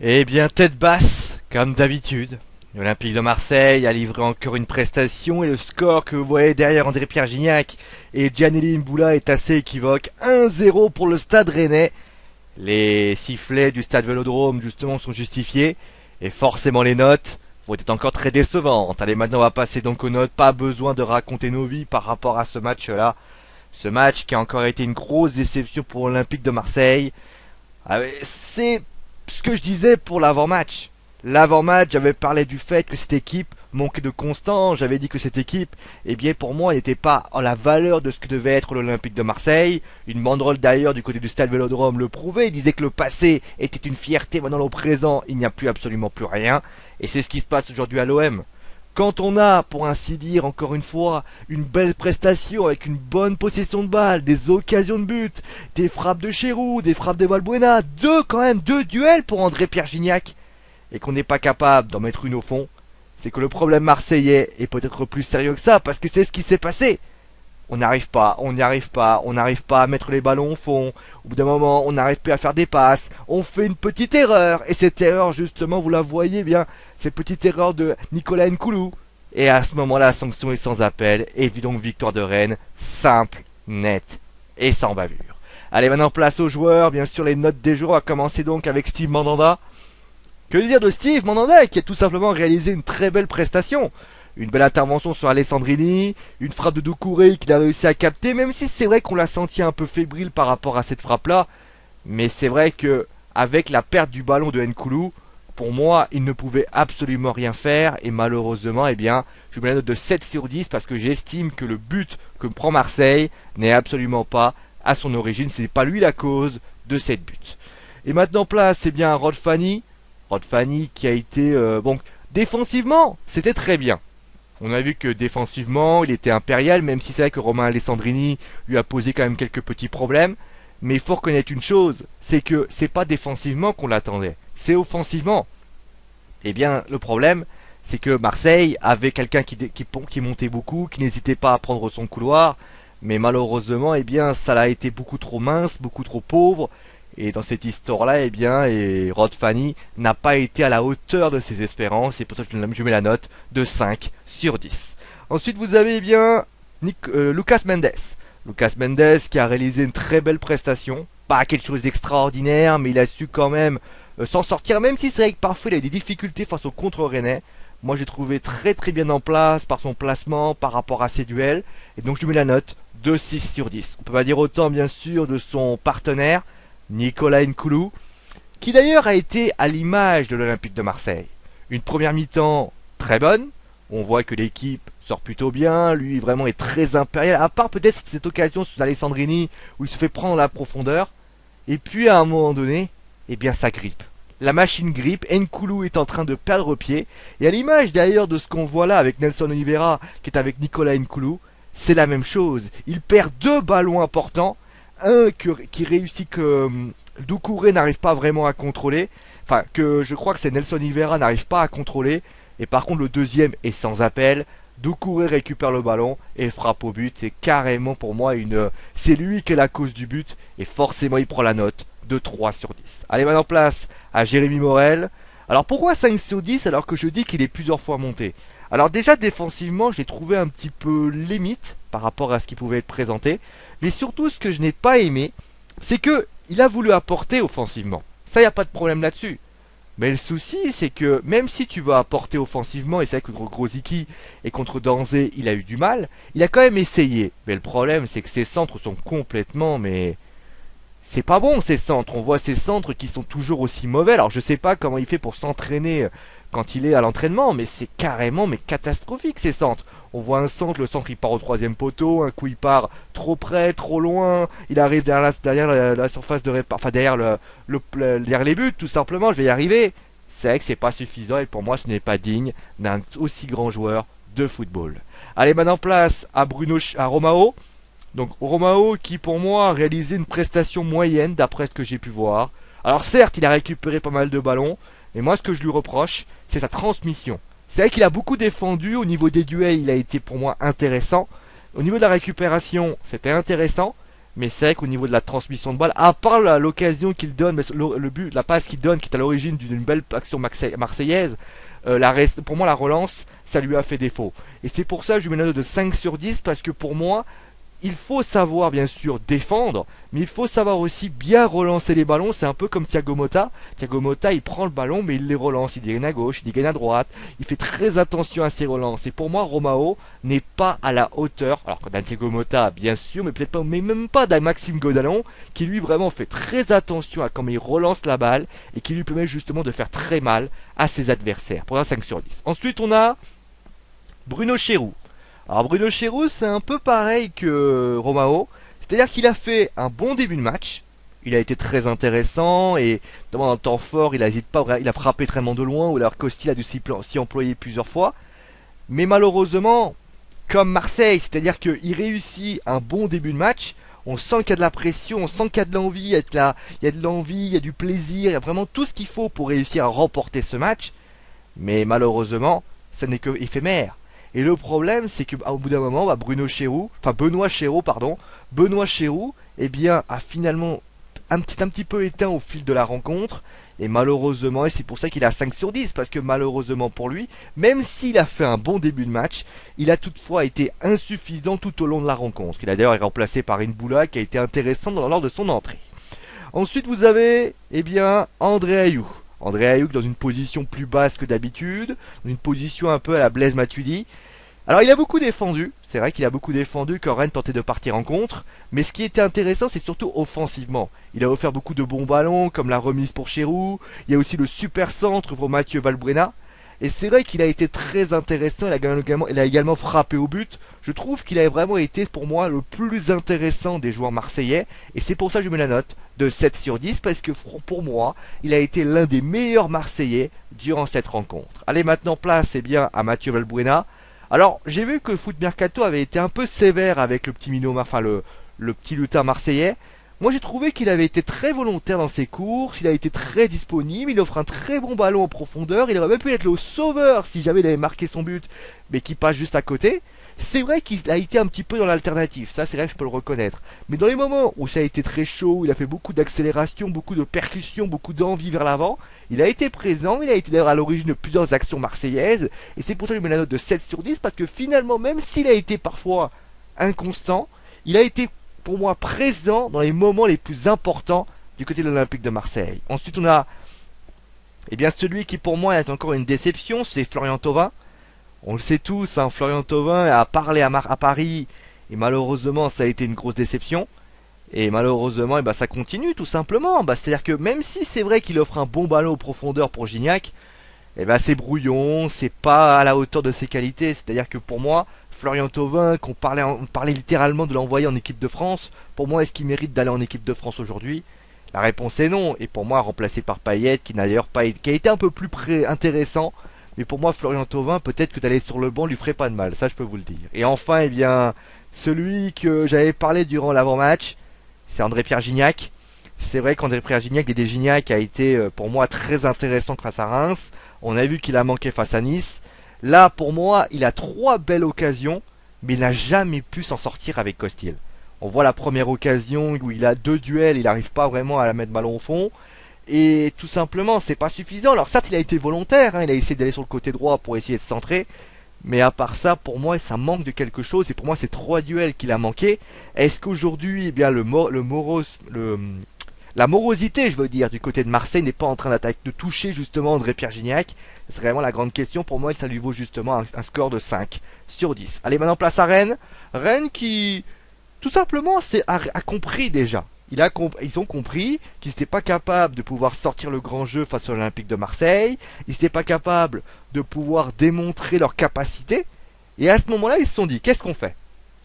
Eh bien, tête basse, comme d'habitude. L'Olympique de Marseille a livré encore une prestation et le score que vous voyez derrière André-Pierre Gignac et Gianelli Mboula est assez équivoque. 1-0 pour le Stade Rennais. Les sifflets du Stade Vélodrome justement sont justifiés et forcément les notes vont être encore très décevantes. Allez, maintenant on va passer donc aux notes. Pas besoin de raconter nos vies par rapport à ce match-là. Ce match qui a encore été une grosse déception pour l'Olympique de Marseille. C'est ce que je disais pour l'avant-match. L'avant-match, j'avais parlé du fait que cette équipe manquait de constance. J'avais dit que cette équipe, eh bien, pour moi, n'était pas en la valeur de ce que devait être l'Olympique de Marseille. Une banderole d'ailleurs du côté du Stade Vélodrome le prouvait. Il disait que le passé était une fierté. Maintenant, au présent, il n'y a plus absolument plus rien. Et c'est ce qui se passe aujourd'hui à l'OM. Quand on a, pour ainsi dire, encore une fois, une belle prestation avec une bonne possession de balle, des occasions de but, des frappes de Chérou, des frappes de Valbuena, deux duels pour André-Pierre Gignac, et qu'on n'est pas capable d'en mettre une au fond, c'est que le problème marseillais est peut-être plus sérieux que ça, parce que c'est ce qui s'est passé. On n'arrive pas, on n'y arrive pas, on n'arrive pas à mettre les ballons au fond. Au bout d'un moment, on n'arrive plus à faire des passes. On fait une petite erreur. Et cette erreur, justement, vous la voyez bien, cette petite erreur de Nicolas Nkoulou. Et à ce moment-là, la sanction est sans appel. Et donc victoire de Rennes, simple, nette et sans bavure. Allez, maintenant place aux joueurs. Bien sûr, les notes des joueurs. On va commencer donc avec Steve Mandanda. Que dire de Steve Mandanda qui a tout simplement réalisé une très belle prestation. Une belle intervention sur Alessandrini, une frappe de Doucouré qu'il a réussi à capter, même si c'est vrai qu'on l'a senti un peu fébrile par rapport à cette frappe-là. Mais c'est vrai que avec la perte du ballon de Nkoulou, pour moi, il ne pouvait absolument rien faire. Et malheureusement, eh bien, je mets la note de 7 sur 10 parce que j'estime que le but que prend Marseille n'est absolument pas à son origine. Ce n'est pas lui la cause de cette but. Et maintenant, place, c'est bien Rod Fanny. Rod Fanny qui a été... bon, défensivement, c'était très bien. On a vu que défensivement, il était impérial, même si c'est vrai que Romain Alessandrini lui a posé quand même quelques petits problèmes. Mais il faut reconnaître une chose, c'est que c'est pas défensivement qu'on l'attendait, c'est offensivement. Eh bien, le problème, c'est que Marseille avait quelqu'un qui montait beaucoup, qui n'hésitait pas à prendre son couloir, mais malheureusement, eh bien, ça a été beaucoup trop mince, beaucoup trop pauvre. Et dans cette histoire-là, eh bien, Rod Fanny n'a pas été à la hauteur de ses espérances. Et pour ça, je mets la note de 5 sur 10. Ensuite, vous avez eh bien Lucas Mendes. Lucas Mendes qui a réalisé une très belle prestation. Pas quelque chose d'extraordinaire, mais il a su quand même s'en sortir. Même si c'est vrai que parfois il a eu des difficultés face au contre-rennais. Moi, j'ai trouvé très très bien en place par son placement, par rapport à ses duels. Et donc, je mets la note de 6 sur 10. On peut pas dire autant, bien sûr, de son partenaire. Nicolas Nkoulou, qui d'ailleurs a été à l'image de l'Olympique de Marseille. Une première mi-temps très bonne, on voit que l'équipe sort plutôt bien, lui vraiment est très impérial, à part peut-être cette occasion sur Alessandrini où il se fait prendre la profondeur, et puis à un moment donné, eh bien ça grippe. La machine grippe, Nkoulou est en train de perdre pied, et à l'image d'ailleurs de ce qu'on voit là avec Nelson Oliveira qui est avec Nicolas Nkoulou, c'est la même chose. Il perd deux ballons importants, qui réussit que Doucouré n'arrive pas vraiment à contrôler. Enfin, que je crois que c'est Nelson Oliveira n'arrive pas à contrôler. Et par contre, le deuxième est sans appel. Doucouré récupère le ballon et frappe au but. C'est carrément pour moi c'est lui qui est la cause du but. Et forcément, il prend la note de 3 sur 10. Allez, maintenant place à Jérémy Morel. Alors pourquoi 5 sur 10 alors que je dis qu'il est plusieurs fois monté? Alors déjà défensivement, je l'ai trouvé un petit peu limite par rapport à ce qui pouvait être présenté. Mais surtout, ce que je n'ai pas aimé, c'est que il a voulu apporter offensivement. Ça, il n'y a pas de problème là-dessus. Mais le souci, c'est que même si tu veux apporter offensivement, et c'est vrai que Grosicki et contre Danzé, il a eu du mal, il a quand même essayé. Mais le problème, c'est que ses centres sont complètement, mais c'est pas bon ces centres. On voit ces centres qui sont toujours aussi mauvais. Alors je sais pas comment il fait pour s'entraîner quand il est à l'entraînement, mais c'est carrément mais catastrophique ces centres. On voit un centre, le centre il part au troisième poteau, un coup il part trop près, trop loin, il arrive derrière la surface de enfin derrière les buts tout simplement, je vais y arriver. C'est vrai que c'est pas suffisant et pour moi ce n'est pas digne d'un aussi grand joueur de football. Allez maintenant place à à Romao. Donc Romao qui pour moi a réalisé une prestation moyenne d'après ce que j'ai pu voir. Alors certes il a récupéré pas mal de ballons, mais moi ce que je lui reproche c'est sa transmission. C'est vrai qu'il a beaucoup défendu, au niveau des duels il a été pour moi intéressant. Au niveau de la récupération c'était intéressant, Mais c'est vrai qu'au niveau de la transmission de balle, à part l'occasion qu'il donne, mais le but, la passe qu'il donne, qui est à l'origine d'une belle action marseillaise, pour moi la relance, ça lui a fait défaut. Et c'est pour ça que je lui mets une note de 5 sur 10, parce que pour moi, il faut savoir bien sûr défendre, mais il faut savoir aussi bien relancer les ballons. C'est un peu comme Thiago Motta. Thiago Motta, il prend le ballon, mais il les relance. Il gagne à gauche, il gagne à droite. Il fait très attention à ses relances. Et pour moi, Romao n'est pas à la hauteur. Alors d'un Thiago Motta, bien sûr, mais peut-être pas, mais même pas d'un Maxime Godalon, qui lui vraiment fait très attention à comment il relance la balle et qui lui permet justement de faire très mal à ses adversaires. Pour un 5 sur 10. Ensuite, on a Bruno Chéroux. Alors Bruno Chéroux, c'est un peu pareil que Romao, c'est-à-dire qu'il a fait un bon début de match, il a été très intéressant et notamment dans le temps fort, il n'hésite pas, il a frappé très de loin, ou alors Costil a dû s'y employer plusieurs fois, mais malheureusement, comme Marseille, c'est-à-dire qu'il réussit un bon début de match, on sent qu'il y a de la pression, on sent qu'il y a de l'envie, il y a de l'envie, il y a du plaisir, il y a vraiment tout ce qu'il faut pour réussir à remporter ce match, mais malheureusement, ça n'est que éphémère. Et le problème, c'est qu'au bout d'un moment, Benoît Chéroux, eh bien, a finalement un petit peu éteint au fil de la rencontre. Et malheureusement, et c'est pour ça qu'il a 5 sur 10, parce que malheureusement pour lui, même s'il a fait un bon début de match, il a toutefois été insuffisant tout au long de la rencontre. Il a d'ailleurs été remplacé par Inboula, qui a été intéressant lors de son entrée. Ensuite, vous avez, eh bien, André Ayew. André Ayew dans une position plus basse que d'habitude, dans une position un peu à la Blaise Matuidi. Alors il a beaucoup défendu, c'est vrai qu'il a beaucoup défendu quand Rennes tentait de partir en contre, mais ce qui était intéressant c'est surtout offensivement. Il a offert beaucoup de bons ballons, comme la remise pour Chéroux, il y a aussi le super centre pour Mathieu Valbuena, et c'est vrai qu'il a été très intéressant, il a également frappé au but. Je trouve qu'il a vraiment été pour moi le plus intéressant des joueurs marseillais, et c'est pour ça que je mets la note de 7 sur 10, parce que pour moi, il a été l'un des meilleurs Marseillais durant cette rencontre. Allez, maintenant place bien à Mathieu Valbuena. Alors, j'ai vu que Foot Mercato avait été un peu sévère avec le petit minot, enfin le petit lutin marseillais. Moi, j'ai trouvé qu'il avait été très volontaire dans ses courses, il a été très disponible, il offre un très bon ballon en profondeur, il aurait même pu être le sauveur si jamais il avait marqué son but, mais qui passe juste à côté. C'est vrai qu'il a été un petit peu dans l'alternative, ça c'est vrai que je peux le reconnaître. Mais dans les moments où ça a été très chaud, où il a fait beaucoup d'accélération, beaucoup de percussion, beaucoup d'envie vers l'avant, il a été présent, il a été d'ailleurs à l'origine de plusieurs actions marseillaises, et c'est pour ça que je mets la note de 7 sur 10, parce que finalement, même s'il a été parfois inconstant, il a été pour moi présent dans les moments les plus importants du côté de l'Olympique de Marseille. Ensuite on a, eh bien celui qui pour moi est encore une déception, c'est Florian Thauvin. On le sait tous, hein, Florian Thauvin a parlé à Paris et malheureusement ça a été une grosse déception. Et malheureusement ça continue tout simplement. C'est-à-dire que même si c'est vrai qu'il offre un bon ballon aux profondeurs pour Gignac, c'est brouillon, c'est pas à la hauteur de ses qualités. C'est-à-dire que pour moi, Florian Thauvin, on parlait littéralement de l'envoyer en équipe de France, pour moi est-ce qu'il mérite d'aller en équipe de France aujourd'hui? La réponse est non. Et pour moi remplacé par Payet qui n'a d'ailleurs pas qui a été un peu plus intéressant. Mais pour moi, Florian Thauvin, peut-être que d'aller sur le banc lui ferait pas de mal, ça je peux vous le dire. Et enfin, celui que j'avais parlé durant l'avant-match, c'est André-Pierre Gignac. C'est vrai qu'André-Pierre Gignac, Dédé Gignac, a été pour moi très intéressant face à Reims. On a vu qu'il a manqué face à Nice. Là, pour moi, il a 3 belles occasions, mais il n'a jamais pu s'en sortir avec Costil. On voit la première occasion où il a 2 duels, il n'arrive pas vraiment à la mettre ballon au fond. Et tout simplement, c'est pas suffisant. Alors certes, il a été volontaire, hein, il a essayé d'aller sur le côté droit pour essayer de centrer. Mais à part ça, pour moi, ça manque de quelque chose. Et pour moi, c'est 3 duels qu'il a manqué. Est-ce qu'aujourd'hui, la morosité, je veux dire, du côté de Marseille n'est pas en train de toucher justement André-Pierre Gignac? C'est vraiment la grande question. Pour moi, ça lui vaut justement un score de 5 sur 10. Allez, maintenant place à Rennes. Rennes qui, tout simplement, a compris déjà. Ils ont compris qu'ils n'étaient pas capables de pouvoir sortir le grand jeu face à l'Olympique de Marseille. Ils n'étaient pas capables de pouvoir démontrer leur capacité. Et à ce moment-là, ils se sont dit, qu'est-ce qu'on fait?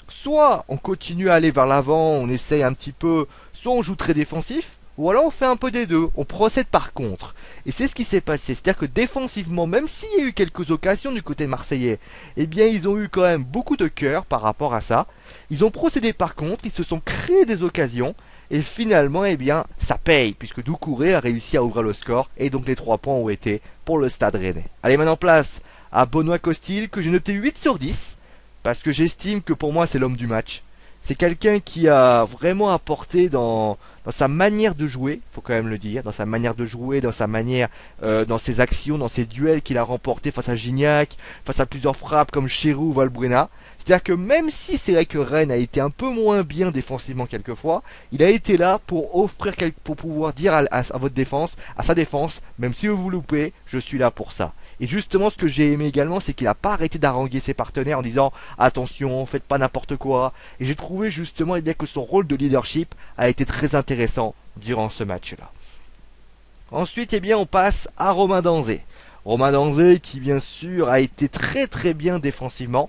Soit on continue à aller vers l'avant, on essaye un petit peu, soit on joue très défensif, ou alors on fait un peu des deux, on procède par contre. Et c'est ce qui s'est passé, c'est-à-dire que défensivement, même s'il y a eu quelques occasions du côté marseillais, eh bien ils ont eu quand même beaucoup de cœur par rapport à ça. Ils ont procédé par contre, ils se sont créés des occasions, et finalement, ça paye, puisque Doucouré a réussi à ouvrir le score, et donc les 3 points ont été pour le Stade Rennais. Allez, maintenant place à Benoît Costil, que j'ai noté 8 sur 10, parce que j'estime que pour moi c'est l'homme du match. C'est quelqu'un qui a vraiment apporté dans sa manière de jouer, faut quand même le dire, dans sa manière de jouer, dans sa manière, dans ses actions, dans ses duels qu'il a remportés face à Gignac, face à plusieurs frappes comme Cherou ou Valbuena. C'est-à-dire que même si c'est vrai que Rennes a été un peu moins bien défensivement quelquefois, il a été là pour offrir, pour pouvoir dire à votre défense, à sa défense, même si vous vous loupez, je suis là pour ça. Et justement, ce que j'ai aimé également, c'est qu'il n'a pas arrêté d'haranguer ses partenaires en disant attention, faites pas n'importe quoi. Et j'ai trouvé justement bien que son rôle de leadership a été très intéressant durant ce match-là. Ensuite, eh bien, on passe à Romain Danzé. Romain Danzé qui, bien sûr, a été très très bien défensivement.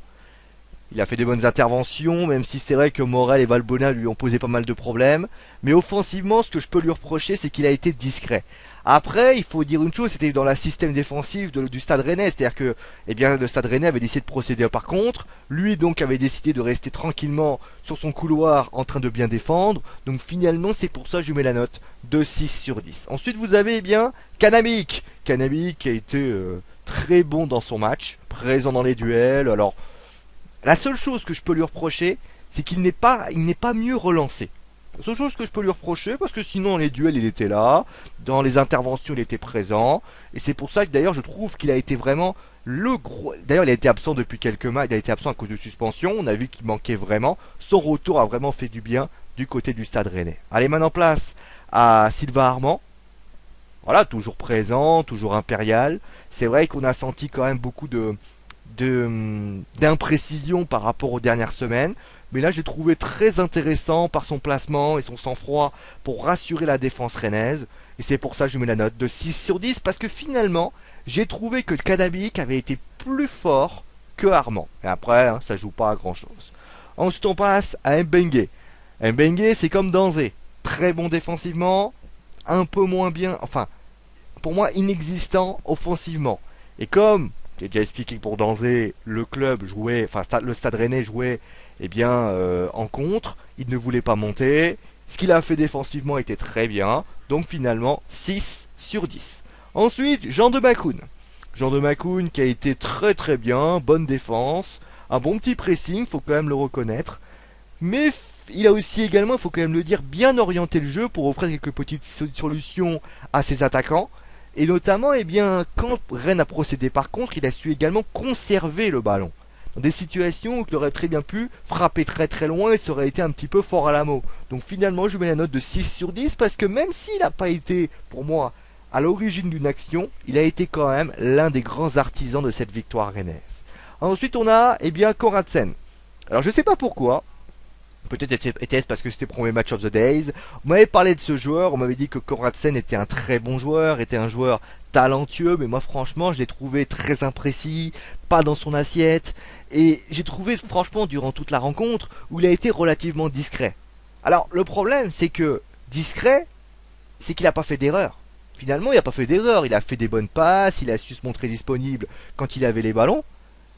Il a fait des bonnes interventions, même si c'est vrai que Morel et Valbuena lui ont posé pas mal de problèmes. Mais offensivement, ce que je peux lui reprocher, c'est qu'il a été discret. Après, il faut dire une chose, c'était dans la système défensif du Stade Rennais, c'est-à-dire que, eh bien, le Stade Rennais avait décidé de procéder par contre. Lui donc avait décidé de rester tranquillement sur son couloir en train de bien défendre. Donc finalement, c'est pour ça que je mets la note de 6 sur 10. Ensuite, vous avez eh bien Kanabik. Kanabik qui a été très bon dans son match, présent dans les duels. Alors, la seule chose que je peux lui reprocher, c'est qu'il n'est pas mieux relancé. La seule chose que je peux lui reprocher, parce que sinon dans les duels il était là, dans les interventions il était présent, et c'est pour ça que d'ailleurs je trouve qu'il a été vraiment le gros... D'ailleurs il a été absent depuis quelques matchs, il a été absent à cause de suspension, on a vu qu'il manquait vraiment, son retour a vraiment fait du bien du côté du Stade Rennais. Allez, maintenant place à Sylvain Armand, voilà, toujours présent, toujours impérial, c'est vrai qu'on a senti quand même beaucoup d'imprécision par rapport aux dernières semaines. Mais là, je l'ai trouvé très intéressant par son placement et son sang-froid pour rassurer la défense rennaise. Et c'est pour ça que je mets la note de 6 sur 10. Parce que finalement, j'ai trouvé que le Kanabik avait été plus fort que Armand. Et après, hein, ça joue pas à grand-chose. Ensuite, on passe à Mbengue. Mbengue, c'est comme Danzé. Très bon défensivement, un peu moins bien, enfin, pour moi, inexistant offensivement. Et comme, j'ai déjà expliqué que pour Danzé, le club jouait, enfin, le Stade Rennais jouait eh bien, en contre, il ne voulait pas monter. Ce qu'il a fait défensivement était très bien. Donc finalement, 6 sur 10. Ensuite, Jean de Macoun. Jean de Macoun qui a été très très bien, bonne défense, un bon petit pressing, faut quand même le reconnaître. Mais il a aussi également, il faut quand même le dire, bien orienté le jeu pour offrir quelques petites solutions à ses attaquants. Et notamment, eh bien, quand Rennes a procédé par contre, il a su également conserver le ballon. Dans des situations où il aurait très bien pu frapper très très loin et ça aurait été un petit peu fort à la mot. Donc finalement je mets la note de 6 sur 10 parce que même s'il n'a pas été pour moi à l'origine d'une action, il a été quand même l'un des grands artisans de cette victoire rennaise. Ensuite on a eh bien Koratsen. Alors je sais pas pourquoi, peut-être était-ce parce que c'était le premier match of the days. On m'avait parlé de ce joueur, on m'avait dit que Koratsen était un très bon joueur, était un joueur talentueux, mais moi franchement je l'ai trouvé très imprécis, pas dans son assiette, et j'ai trouvé franchement durant toute la rencontre où il a été relativement discret. Alors le problème c'est que discret, c'est qu'il n'a pas fait d'erreur. Finalement il n'a pas fait d'erreur, il a fait des bonnes passes, il a su se montrer disponible quand il avait les ballons,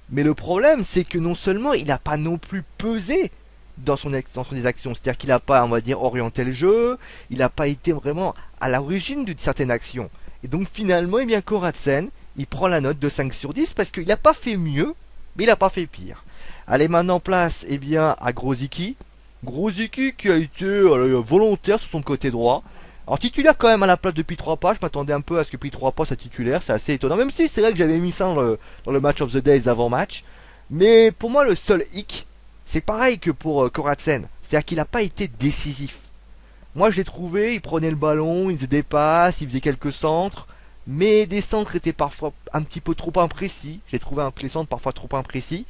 mais le problème c'est que non seulement il n'a pas non plus pesé dans son actions, c'est-à-dire qu'il n'a pas, on va dire, orienté le jeu, il n'a pas été vraiment à l'origine d'une certaine action. Et donc finalement, eh bien, Koratsen, il prend la note de 5 sur 10 parce qu'il n'a pas fait mieux, mais il n'a pas fait pire. Allez, maintenant place, eh bien, à Grosicki. Grosicki qui a été volontaire sur son côté droit. Alors titulaire quand même à la place de Pi3Pas, je m'attendais un peu à ce que Pi3Pas soit titulaire, c'est assez étonnant, même si c'est vrai que j'avais mis ça dans le match of the days d'avant-match. Mais pour moi, le seul hic, c'est pareil que pour Koratsen, c'est-à-dire qu'il n'a pas été décisif. Moi je l'ai trouvé, il prenait le ballon, il faisait des passes, il faisait quelques centres, mais des centres étaient parfois un petit peu trop imprécis. J'ai trouvé les centres parfois trop imprécis,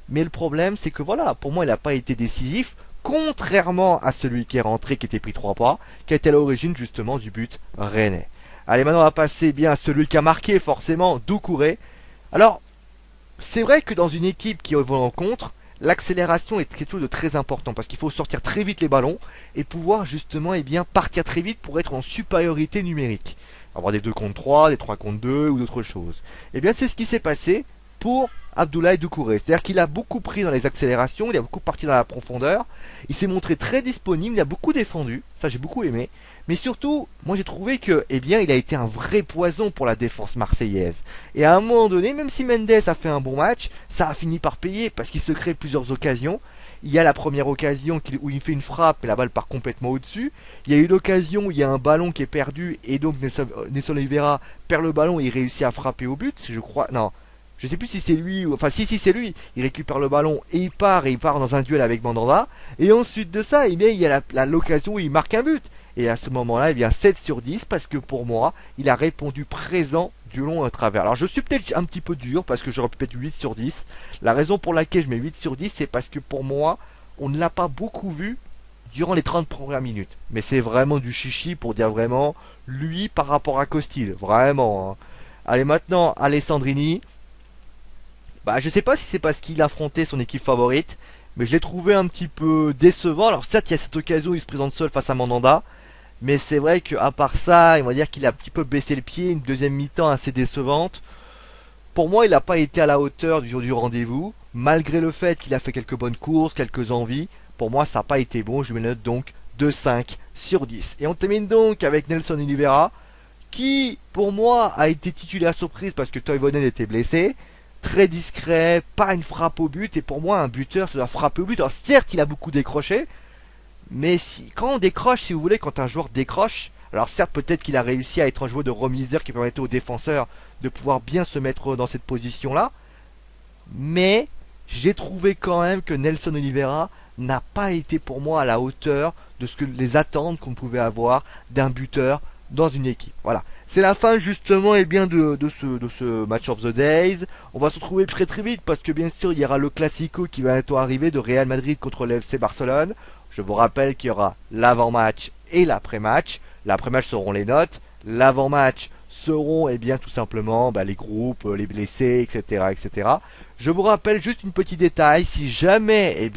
mais le problème c'est que voilà, pour moi il n'a pas été décisif, contrairement à celui qui est rentré, qui était pris 3 pas, qui a été à l'origine justement du but rennais. Allez, maintenant on va passer bien à celui qui a marqué forcément, Doucouré. Alors, c'est vrai que dans une équipe qui évolue en contre, l'accélération est quelque chose de très important parce qu'il faut sortir très vite les ballons et pouvoir justement eh bien, partir très vite pour être en supériorité numérique. Avoir des 2 contre 3, des 3 contre 2 ou d'autres choses. Et bien c'est ce qui s'est passé pour Abdoulaye Doucouré. C'est-à-dire qu'il a beaucoup pris dans les accélérations, il a beaucoup parti dans la profondeur, il s'est montré très disponible, il a beaucoup défendu, ça j'ai beaucoup aimé. Mais surtout, moi j'ai trouvé que, eh bien, il a été un vrai poison pour la défense marseillaise. Et à un moment donné, même si Mendes a fait un bon match, ça a fini par payer parce qu'il se crée plusieurs occasions. Il y a la première occasion où il fait une frappe et la balle part complètement au-dessus. Il y a eu l'occasion où il y a un ballon qui est perdu et donc Nelson Oliveira perd le ballon et il réussit à frapper au but. Je crois, non, je sais plus si c'est lui ou enfin si c'est lui. Il récupère le ballon et il part dans un duel avec Mandanda. Et ensuite de ça, eh bien, il y a l'occasion où il marque un but. Et à ce moment-là, il y a 7 sur 10 parce que pour moi, il a répondu présent du long à travers. Alors je suis peut-être un petit peu dur parce que j'aurais pu mettre 8 sur 10. La raison pour laquelle je mets 8 sur 10, c'est parce que pour moi, on ne l'a pas beaucoup vu durant les 30 premières minutes. Mais c'est vraiment du chichi pour dire vraiment lui par rapport à Costil. Vraiment. Hein. Allez maintenant, Alessandrini. Bah je sais pas si c'est parce qu'il affrontait son équipe favorite, mais je l'ai trouvé un petit peu décevant. Alors certes, il y a cette occasion où il se présente seul face à Mandanda. Mais c'est vrai qu'à part ça, on va dire qu'il a un petit peu baissé le pied, une deuxième mi-temps assez décevante. Pour moi, il n'a pas été à la hauteur du rendez-vous, malgré le fait qu'il a fait quelques bonnes courses, quelques envies. Pour moi, ça n'a pas été bon, je me note donc de 5 sur 10. Et on termine donc avec Nelson Oliveira, qui, pour moi, a été titulaire surprise parce que Toivonen était blessé. Très discret, pas une frappe au but, et pour moi, un buteur, ça doit frapper au but. Alors certes, il a beaucoup décroché, mais quand on décroche, si vous voulez, quand un joueur décroche, alors certes peut-être qu'il a réussi à être un joueur de remiseur qui permettait aux défenseurs de pouvoir bien se mettre dans cette position-là, mais j'ai trouvé quand même que Nelson Oliveira n'a pas été pour moi à la hauteur de ce que les attentes qu'on pouvait avoir d'un buteur dans une équipe. Voilà. C'est la fin justement et bien de ce match of the days. On va se retrouver très très vite parce que bien sûr il y aura le classico qui va bientôt arriver de Real Madrid contre le FC Barcelone. Je vous rappelle qu'il y aura l'avant-match et l'après-match. L'après-match seront les notes. L'avant-match seront bien tout simplement les groupes, les blessés, etc., etc. Je vous rappelle juste une petit détail. Si jamais,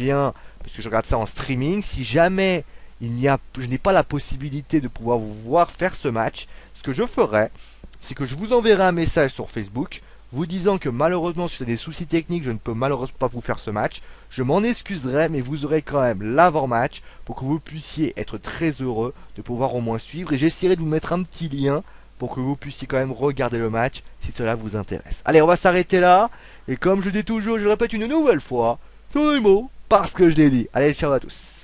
parce que je regarde ça en streaming, si jamais je n'ai pas la possibilité de pouvoir vous voir faire ce match, ce que je ferai, c'est que je vous enverrai un message sur Facebook vous disant que malheureusement suite à des soucis techniques je ne peux malheureusement pas vous faire ce match. Je m'en excuserai mais vous aurez quand même l'avant-match pour que vous puissiez être très heureux de pouvoir au moins suivre et j'essaierai de vous mettre un petit lien pour que vous puissiez quand même regarder le match si cela vous intéresse. Allez, on va s'arrêter là et comme je dis toujours, je répète une nouvelle fois, tous les mots parce que je l'ai dit. Allez, ciao à tous.